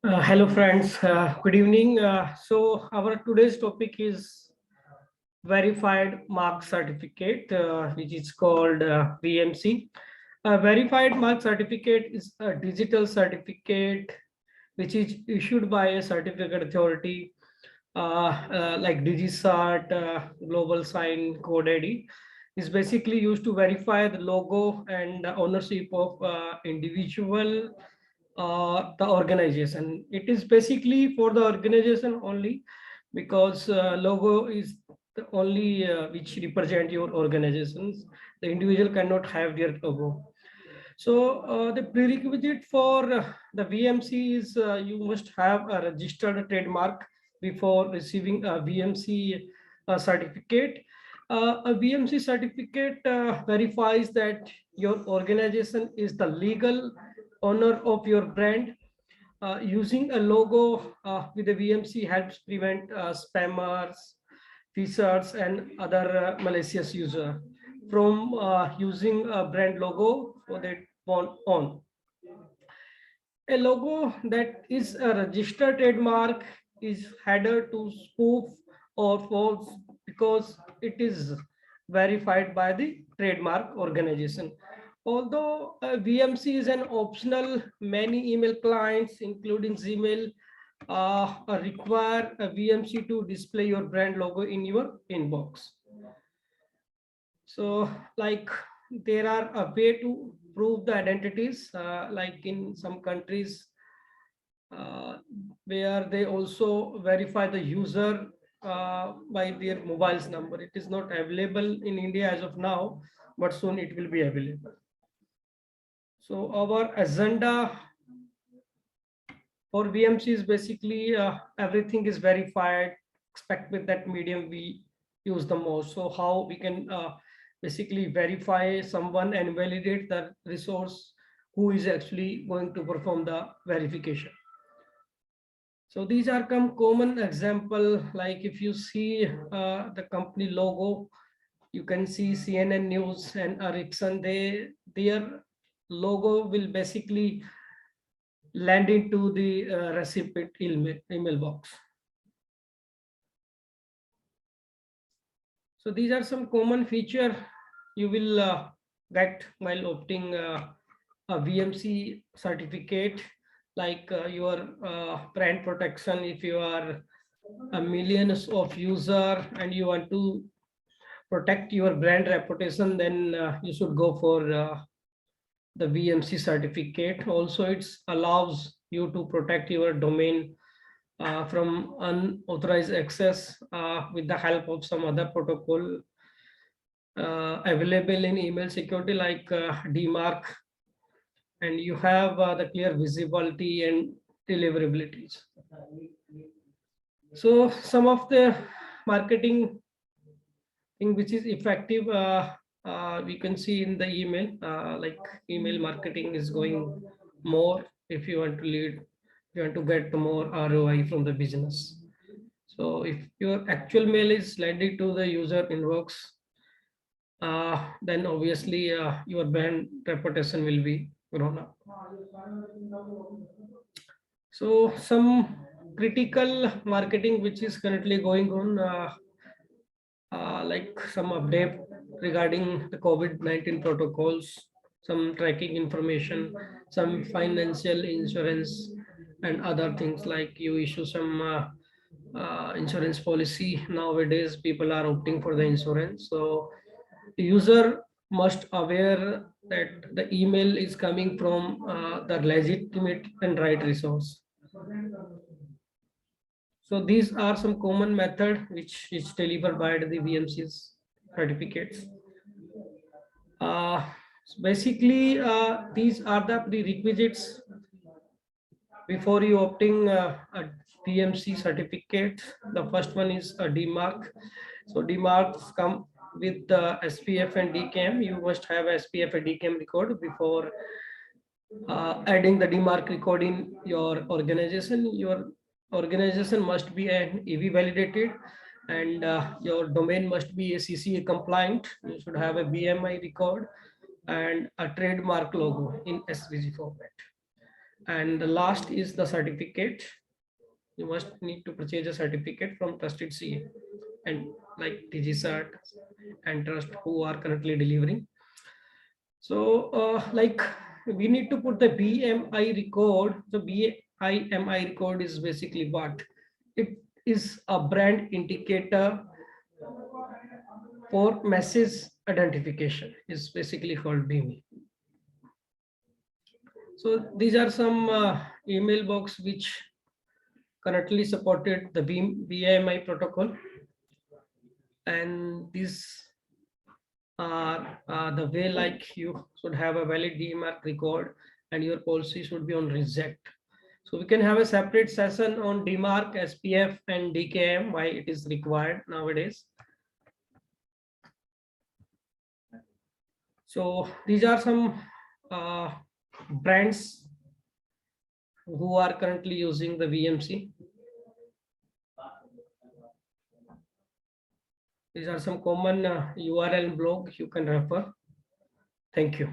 Hello friends, good evening. So our today's topic is verified mark certificate, which is called VMC. A verified mark certificate is a digital certificate which is issued by a certificate authority like DigiCert, Global Sign Code ID. Is basically used to verify the logo and the ownership of individual the organization. It is basically for the organization only, because logo is the only which represent your organizations. The individual cannot have their logo. So the prerequisite for the VMC is you must have a registered trademark before receiving a VMC certificate. A VMC certificate verifies that your organization is the legal owner of your brand. Using a logo with a VMC helps prevent spammers, phishers, and other malicious user from using a brand logo for that on. A logo that is a registered trademark is harder to spoof or false because it is verified by the trademark organization. Although VMC is an optional, many email clients, including Gmail, require a VMC to display your brand logo in your inbox. So like there are a way to prove the identities, like in some countries where they also verify the user by their mobile's number. It is not available in India as of now, but soon it will be available. So our agenda for VMC is basically everything is verified, expect with that medium we use the most. So how we can basically verify someone and validate the resource who is actually going to perform the verification. So these are some common example, like if you see the company logo, you can see CNN News and Ericsson, their logo will basically land into the recipient email box. So these are some common feature you will get while opting a VMC certificate, like your brand protection. If you are a millions of user and you want to protect your brand reputation, then you should go for the VMC certificate. Also, it allows you to protect your domain from unauthorized access with the help of some other protocol available in email security, like DMARC, and you have the clear visibility and deliverabilities. So some of the marketing thing which is effective, we can see in the email, like email marketing is going more if you want to lead, you want to get more ROI from the business. So if your actual mail is landing to the user inbox, then obviously your brand reputation will be grown up. So some critical marketing which is currently going on, like some update regarding the COVID-19 protocols, some tracking information, some financial insurance, and other things, like you issue some insurance policy. Nowadays, people are opting for the insurance. So the user must aware that the email is coming from the legitimate and right resource. So these are some common method which is delivered by the VMC's certificates. Basically, these are the prerequisites before you opting a VMC certificate. The first one is a DMARC. So DMARCs come with the SPF and DKIM. You must have SPF and DKIM record before adding the DMARC record in your organization. Your organization must be an EV validated, and your domain must be a CCA compliant. You should have a BMI record and a trademark logo in SVG format. And the last is the certificate. You must need to purchase a certificate from trusted CA and like DigiCert and Trust who are currently delivering. So like we need to put the BMI record. The BMI record is basically what? It is a brand indicator for message identification, is basically called BMI. So these are some email box which currently supported the BMI protocol, and these are the way like you should have a valid DMARC record and your policy should be on reject. So we can have a separate session on DMARC, SPF and DKM, why it is required nowadays. So these are some brands who are currently using the VMC. These are some common URL blog you can refer. Thank you.